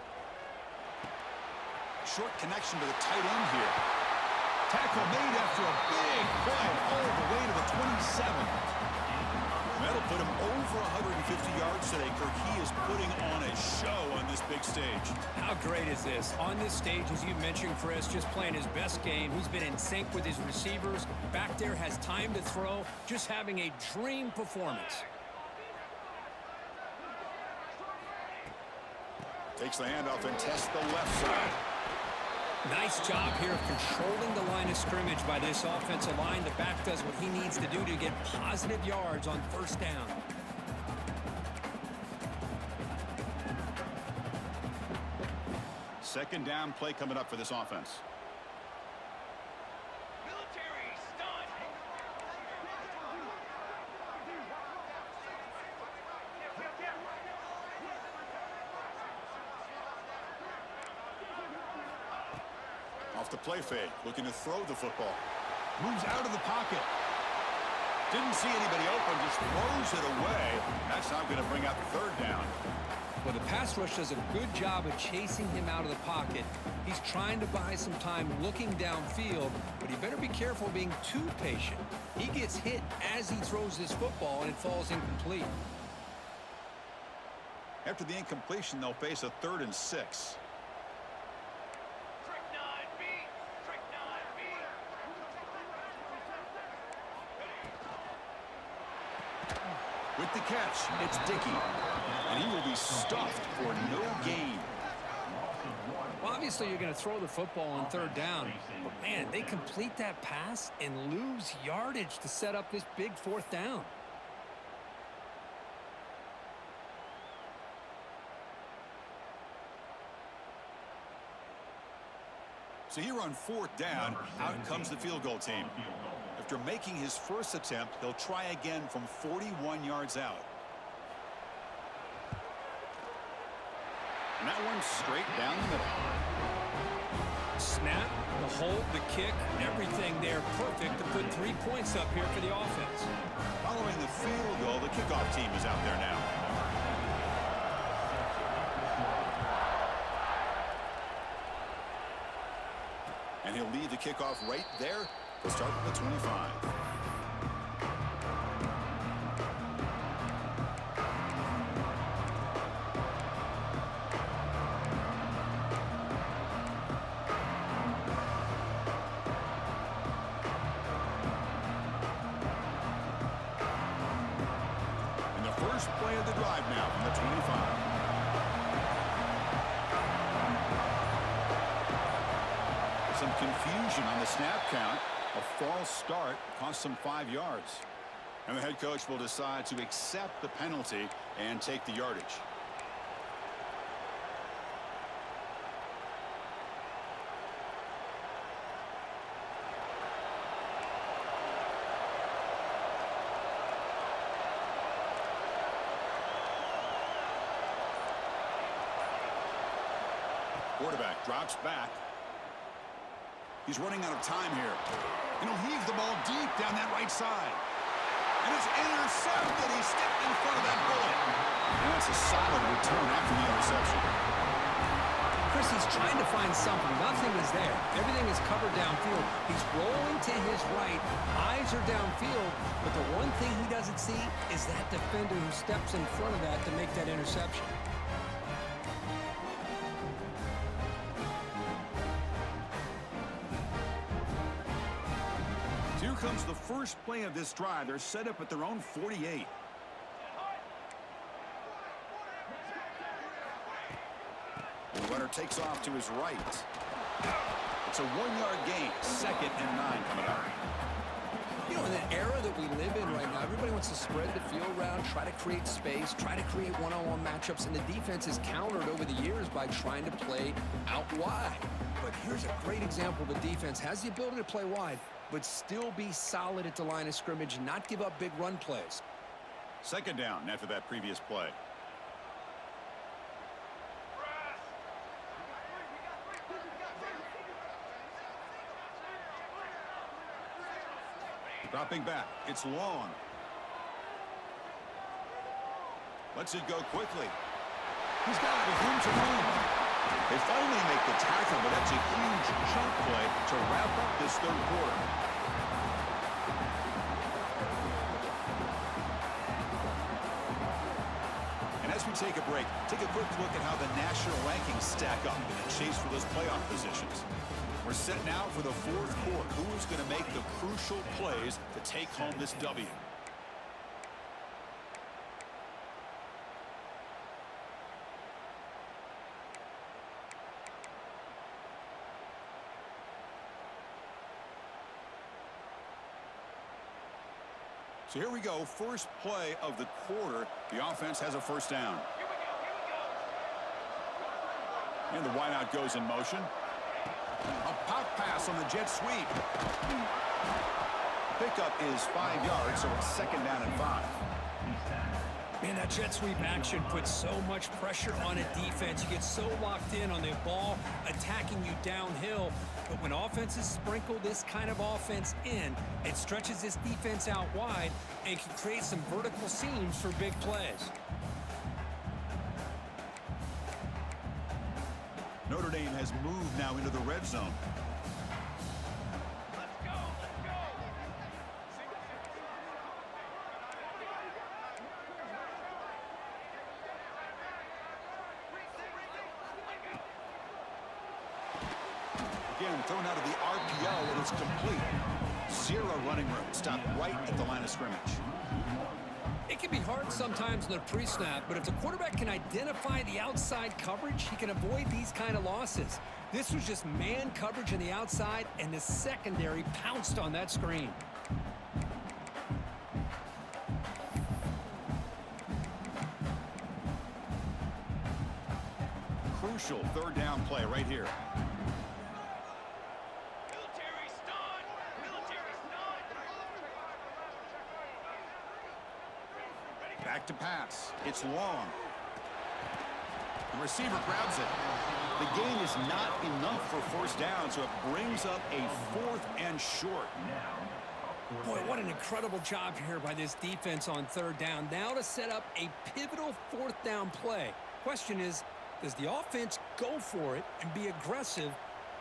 Speaker 1: Short connection to the tight end here. Tackle made after a big play all the way to the 27. That'll put him over 150 yards today. Kirk, he is putting on a show on this big stage.
Speaker 2: How great is this? On this stage, as you mentioned, Chris, just playing his best game. He's been in sync with his receivers. Back there, has time to throw. Just having a dream performance.
Speaker 1: Takes the handoff and tests the left side.
Speaker 2: Nice job here of controlling the line of scrimmage by this offensive line. The back does what he needs to do to get positive yards on first down.
Speaker 1: Second down play coming up for this offense. Off the play fake, looking to throw the football. Moves out of the pocket. Didn't see anybody open, just throws it away. That's not going to bring up third down.
Speaker 2: Well, the pass rush does a good job of chasing him out of the pocket. He's trying to buy some time looking downfield, but he better be careful being too patient. He gets hit as he throws this football, and it falls incomplete.
Speaker 1: After the incompletion, they'll face a 3rd and 6. With the catch, it's Dickey. And he will be stuffed for no gain.
Speaker 2: Well, obviously, you're going to throw the football on third down. But, man, they complete that pass and lose yardage to set up this big fourth down.
Speaker 1: So here on 4th down, out comes the field goal team. After making his first attempt, he'll try again from 41 yards out. And that one's straight down the middle.
Speaker 2: Snap, the hold, the kick, everything there perfect to put 3 points up here for the offense.
Speaker 1: Following the field goal, the kickoff team is out there now. And he'll lead the kickoff right there. We'll start with the 25. And the first play of the drive now from the 25. Some confusion on the snap count. A false start cost them 5 yards. And the head coach will decide to accept the penalty and take the yardage. Quarterback drops back. He's running out of time here. And he'll heave the ball deep down that right side. And it's intercepted. He stepped in front of that bullet. And that's a solid return after the interception.
Speaker 2: Chris, he's trying to find something. Nothing is there. Everything is covered downfield. He's rolling to his right. Eyes are downfield. But the one thing he doesn't see is that defender who steps in front of that to make that interception.
Speaker 1: Here comes the first play of this drive. They're set up at their own 48. The runner takes off to his right. It's a 1-yard gain. 2nd and 9 coming up.
Speaker 2: You know, in the era that we live in right now, everybody wants to spread the field around, try to create space, try to create one-on-one matchups, and the defense is countered over the years by trying to play out wide. But here's a great example. The defense has the ability to play wide, but still be solid at the line of scrimmage and not give up big run plays.
Speaker 1: 2nd down after that previous play. Dropping back. It's long. Lets it go quickly. He's got it with room to run. They finally make the tackle, but that's a huge chunk play to wrap up this 3rd quarter. And as we take a break, take a quick look at how the national rankings stack up in the chase for those playoff positions. We're set now for the 4th quarter. Who's going to make the crucial plays to take home this W? So here we go. First play of the quarter. The offense has a 1st down. And the wideout goes in motion. A pop pass on the jet sweep. Pickup is 5 yards, so it's 2nd down and 5.
Speaker 2: Man, that jet sweep action puts so much pressure on a defense. You get so locked in on the ball attacking you downhill. But when offenses sprinkle this kind of offense in, it stretches this defense out wide and can create some vertical seams for big plays.
Speaker 1: Notre Dame has moved now into the red zone. Again, thrown out of the RPO, and it's complete. 0 running room. Stopped right at the line of scrimmage.
Speaker 2: It can be hard sometimes in the pre-snap, but if the quarterback can identify the outside coverage, he can avoid these kind of losses. This was just man coverage on the outside, and the secondary pounced on that screen.
Speaker 1: Crucial 3rd down play right here. Back to pass. It's long. The receiver grabs it. The gain is not enough for 1st down, so it brings up a 4th and short.
Speaker 2: Boy, what an incredible job here by this defense on 3rd down. Now to set up a pivotal 4th down play. Question is, does the offense go for it and be aggressive,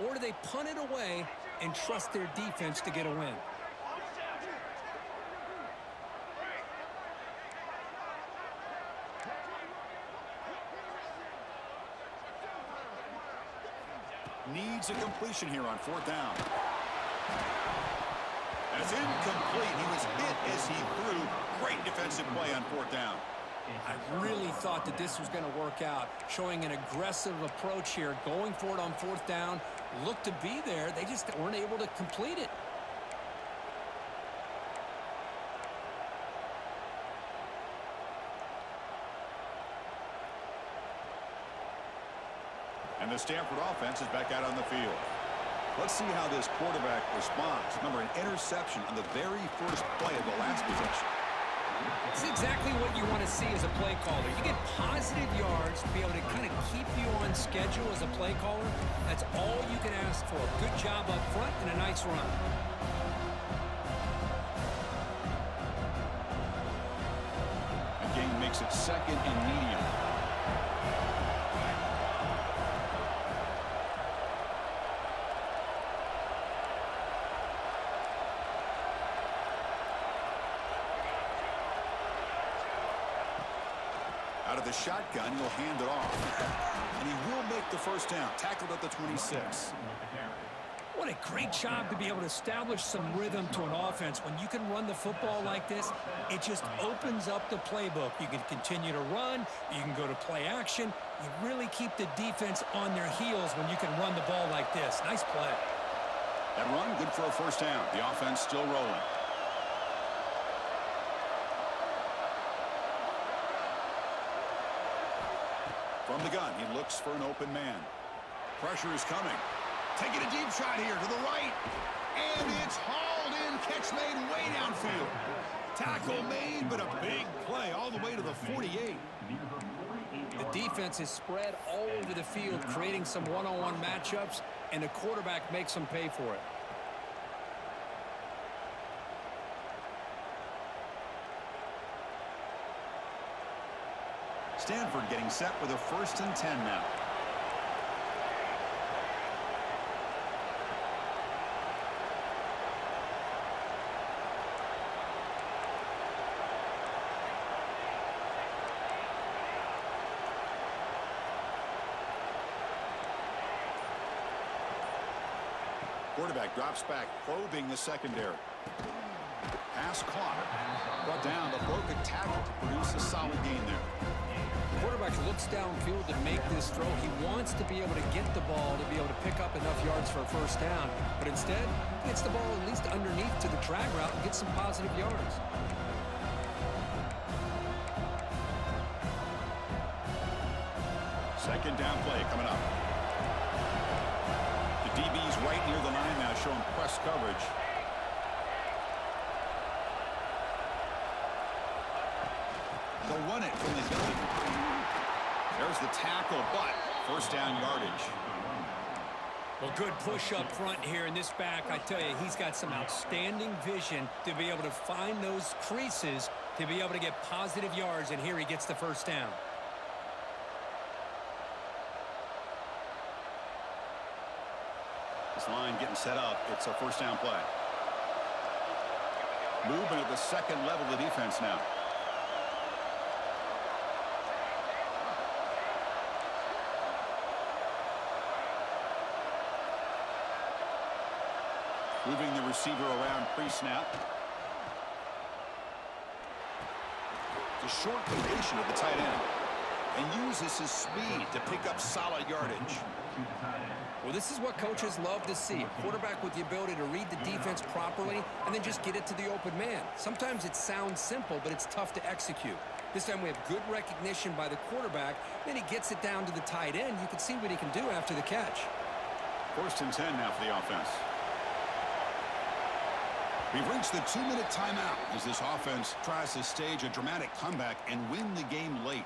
Speaker 2: or do they punt it away and trust their defense to get a win?
Speaker 1: Needs a completion here on 4th down. That's incomplete. He was hit as he threw. Great defensive play on 4th down.
Speaker 2: I really thought that this was going to work out, showing an aggressive approach here, going for it on 4th down. Looked to be there. They just weren't able to complete it.
Speaker 1: And the Stanford offense is back out on the field. Let's see how this quarterback responds. Remember, an interception on the very first play of the last possession.
Speaker 2: It's exactly what you want to see as a play caller. You get positive yards to be able to kind of keep you on schedule as a play caller. That's all you can ask for. Good job up front and a nice run.
Speaker 1: makes it second and medium. Out of the shotgun, he'll hand it off. And he will make the first down. Tackled at the 26.
Speaker 2: What a great job to be able to establish some rhythm to an offense. When you can run the football like this, it just opens up the playbook. You can continue to run. You can go to play action. You really keep the defense on their heels when you can run the ball like this. Nice play.
Speaker 1: That run, good for a first down. The offense still rolling. From the gun, he looks for an open man. Pressure is coming. Taking a deep shot here to the right. And it's hauled in. Catch made way downfield. Tackle made, but a big play all the way to the 48.
Speaker 2: The defense is spread all over the field, creating some one-on-one matchups, and the quarterback makes them pay for it.
Speaker 1: Stanford getting set with a 1st and 10 now. Quarterback drops back, probing the secondary. Pass clock. Brought down, but broke a tackle to produce a solid gain there.
Speaker 2: Quarterback looks downfield to make this throw. He wants to be able to get the ball to be able to pick up enough yards for a first down. But instead, he gets the ball at least underneath to the drag route and gets some positive yards.
Speaker 1: Second down play coming up. The DB's right near the line now, showing press coverage. They'll run it from the gun. There's the tackle, but first down yardage.
Speaker 2: Well, good push up front here in this back. I tell you, he's got some outstanding vision to be able to find those creases to be able to get positive yards, and here he gets the first down.
Speaker 1: This line getting set up. It's a first down play. Movement at the second level of the defense now. Moving the receiver around pre-snap. The short completion of the tight end. And uses his speed to pick up solid yardage.
Speaker 2: Well, this is what coaches love to see. A quarterback with the ability to read the defense properly and then just get it to the open man. Sometimes it sounds simple, but it's tough to execute. This time we have good recognition by the quarterback. Then he gets it down to the tight end. You can see what he can do after the catch.
Speaker 1: 1st and 10 now for the offense. We've reached the 2-minute timeout as this offense tries to stage a dramatic comeback and win the game late.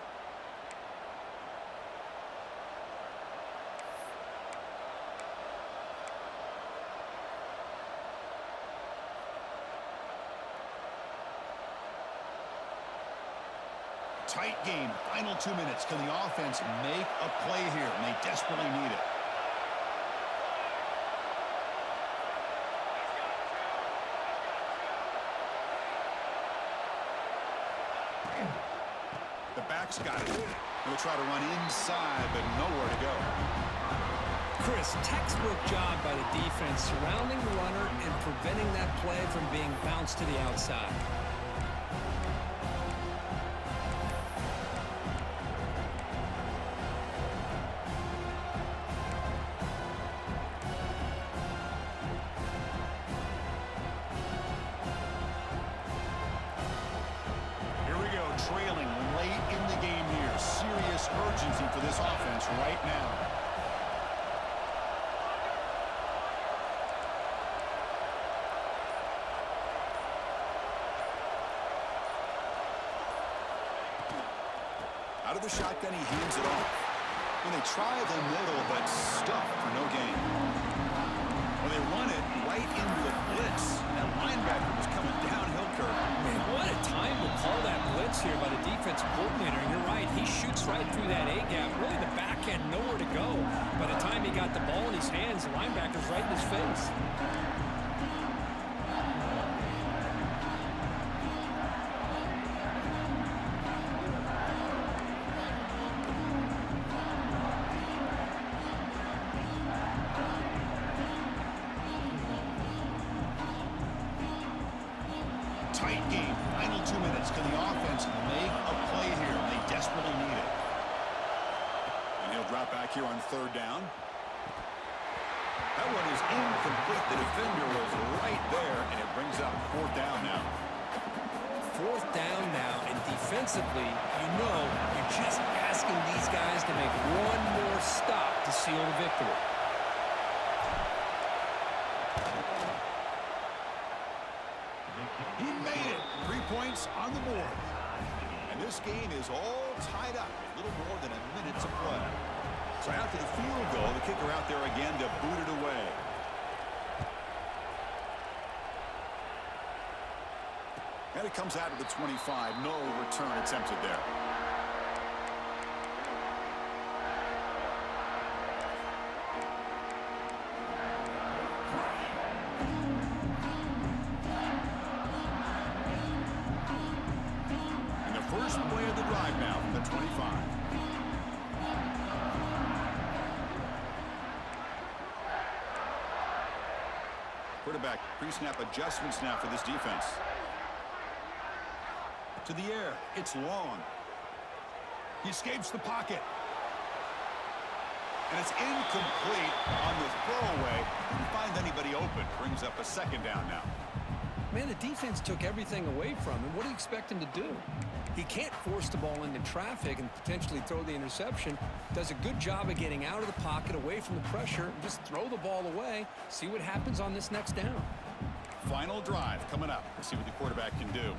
Speaker 1: Tight game, final 2 minutes. Can the offense make a play here? And they desperately need it. The back's got it. He'll try to run inside, but nowhere to go.
Speaker 2: Chris, textbook job by the defense surrounding the runner and preventing that play from being bounced to the outside.
Speaker 1: Trailing late in the game here. Serious urgency for this offense right now. Out of the shotgun, he hands it off. When they try the middle, but stuck for no gain. When they run it right into the blitz, that linebacker was coming downhill curve.
Speaker 2: Man, what a time to call that blitz here by the defensive coordinator. had nowhere to go. By the time he got the ball in his hands, the linebacker's right in his face.
Speaker 1: Tight game. Final 2 minutes. Can the offense make a play here? They desperately need it. And he'll drop back here on 3rd down. That one is incomplete. The defender was right there, and it brings up 4th down now.
Speaker 2: 4th down now, and defensively, you know, you're just asking these guys to make one more stop to seal the victory.
Speaker 1: He made it. 3 points on the board. And this game is all tied up. A little more than a minute to play. So after the field goal, the kicker out there again to boot it away. And it comes out of the 25. No return attempted there. And the first play of the drive now from the 25. Quarterback pre-snap adjustments now for this defense. To the air. It's long. He escapes the pocket. And it's incomplete on the throwaway. Didn't find anybody open. Brings up a 2nd down now.
Speaker 2: Man, the defense took everything away from him. What do you expect him to do? He can't force the ball into traffic and potentially throw the interception. Does a good job of getting out of the pocket, away from the pressure, and just throw the ball away. See what happens on this next down.
Speaker 1: Final drive coming up. Let's see what the quarterback can do.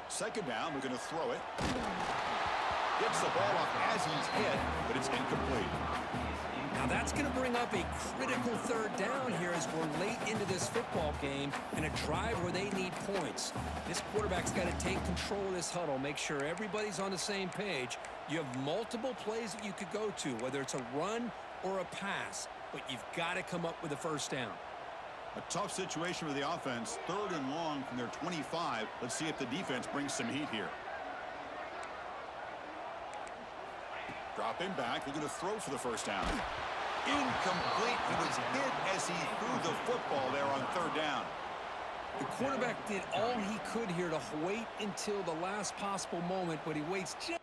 Speaker 1: 2nd down, we're going to throw it. Gets the ball off as he's hit, but it's incomplete.
Speaker 2: Now that's going to bring up a critical 3rd down here as we're late into this football game and a drive where they need points. This quarterback's got to take control of this huddle, make sure everybody's on the same page. You have multiple plays that you could go to, whether it's a run or a pass, but you've got to come up with a 1st down.
Speaker 1: A tough situation for the offense. 3rd and long from their 25. Let's see if the defense brings some heat here. Drop him back. They're going to throw for the 1st down. Incomplete. He was hit as he threw the football there on 3rd down.
Speaker 2: The quarterback did all he could here to wait until the last possible moment, but he waits just...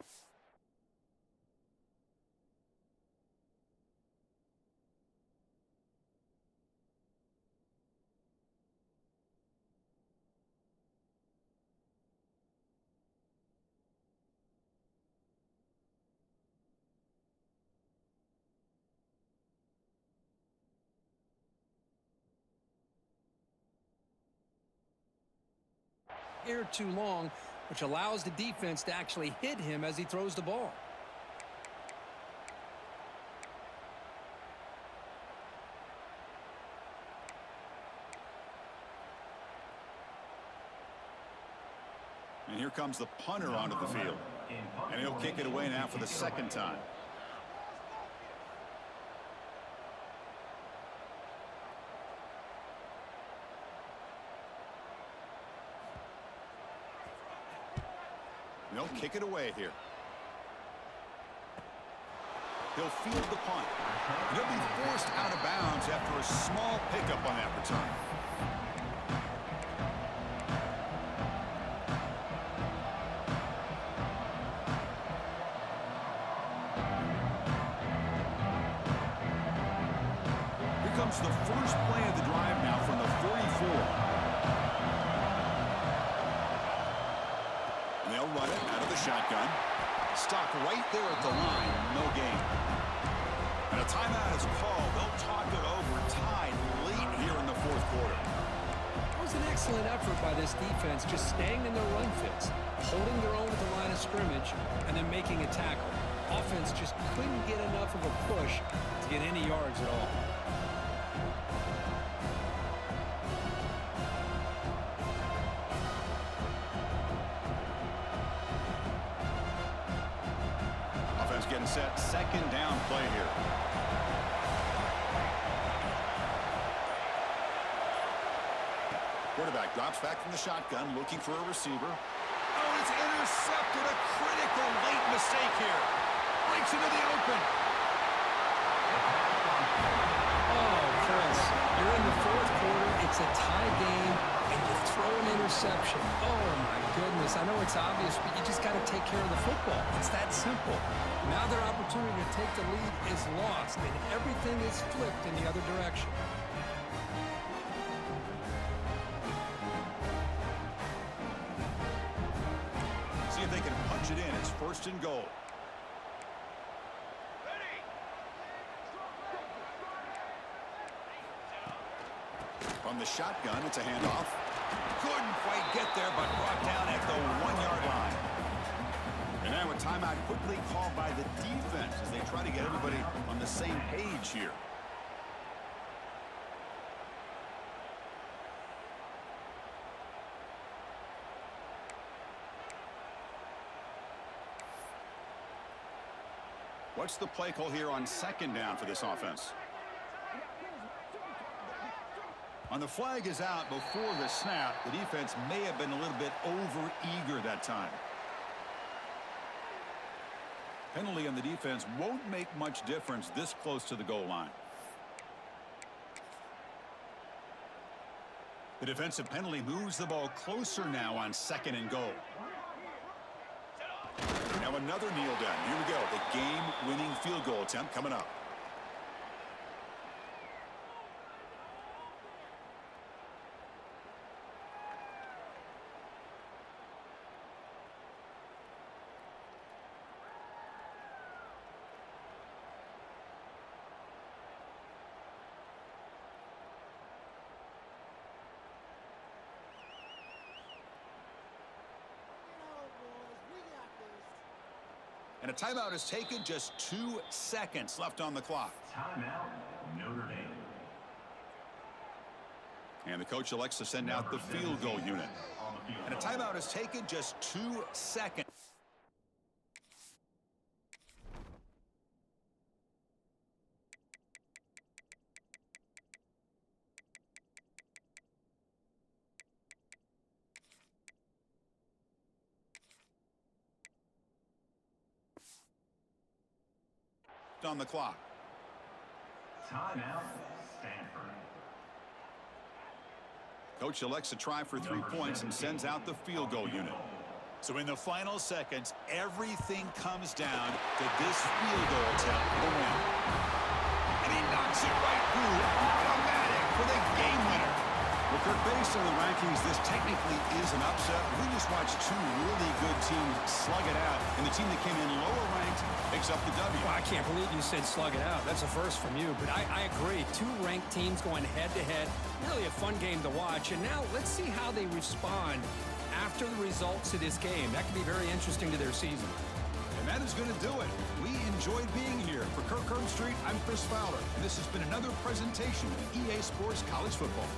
Speaker 2: here too long, which allows the defense to actually hit him as he throws the ball.
Speaker 1: And here comes the punter onto the field. And he'll kick it away now for the 2nd time. They'll kick it away here. He'll field the punt. And he'll be forced out of bounds after a small pickup on that return. Here comes the first play of the drive now from the 44. They'll run it out of the shotgun. Stop right there at the line. No gain. And a timeout is called. They'll talk it over. Tied late here in the 4th quarter.
Speaker 2: It was an excellent effort by this defense, just staying in their run fits, holding their own at the line of scrimmage, and then making a tackle. Offense just couldn't get enough of a push to get any yards at all.
Speaker 1: second down play here. Quarterback drops back from the shotgun, looking for a receiver. Oh, it's intercepted. A critical late mistake here. Breaks into the open.
Speaker 2: Oh, Chris, you're in the fourth quarter. It's a tie game, and you throw an interception. Oh, my goodness. I know it's obvious, but you just got to take care of the football. It's that simple. Now their opportunity to take the lead is lost, and everything is flipped in the other direction.
Speaker 1: See if they can punch it in. It's first and goal. From the shotgun, it's a handoff. Couldn't quite get there, but brought down at the 1-yard line. And now a timeout quickly called by the defense as they try to get everybody on the same page here. What's the play call here on second down for this offense? On the flag is out before the snap. The defense may have been a little bit over-eager that time. Penalty on the defense won't make much difference this close to the goal line. The defensive penalty moves the ball closer now on second and goal. Now another kneel down. Here we go. The game-winning field goal attempt coming up. And a timeout is taken. Just 2 seconds left on the clock.
Speaker 3: Timeout, Notre Dame.
Speaker 1: And the coach elects to send out the field goal unit. And a timeout is taken. Just 2 seconds. On the clock.
Speaker 3: Timeout, Stanford.
Speaker 1: Coach elects to try for 3 points and sends out the field goal unit. So in the final seconds, everything comes down to this field goal attempt for the win. And he knocks it right through. Automatic for the game winner. Well, Kirk, based on the rankings, this technically is an upset. We just watched 2 really good teams slug it out, and the team that came in lower ranked picks up the W.
Speaker 2: Well, I can't believe you said slug it out. That's a first from you, but I agree. 2 ranked teams going head-to-head. Really a fun game to watch. And now let's see how they respond after the results of this game. That could be very interesting to their season.
Speaker 1: And that is going to do it. We enjoyed being here. For Kirk Street, I'm Chris Fowler, and this has been another presentation of EA Sports College Football.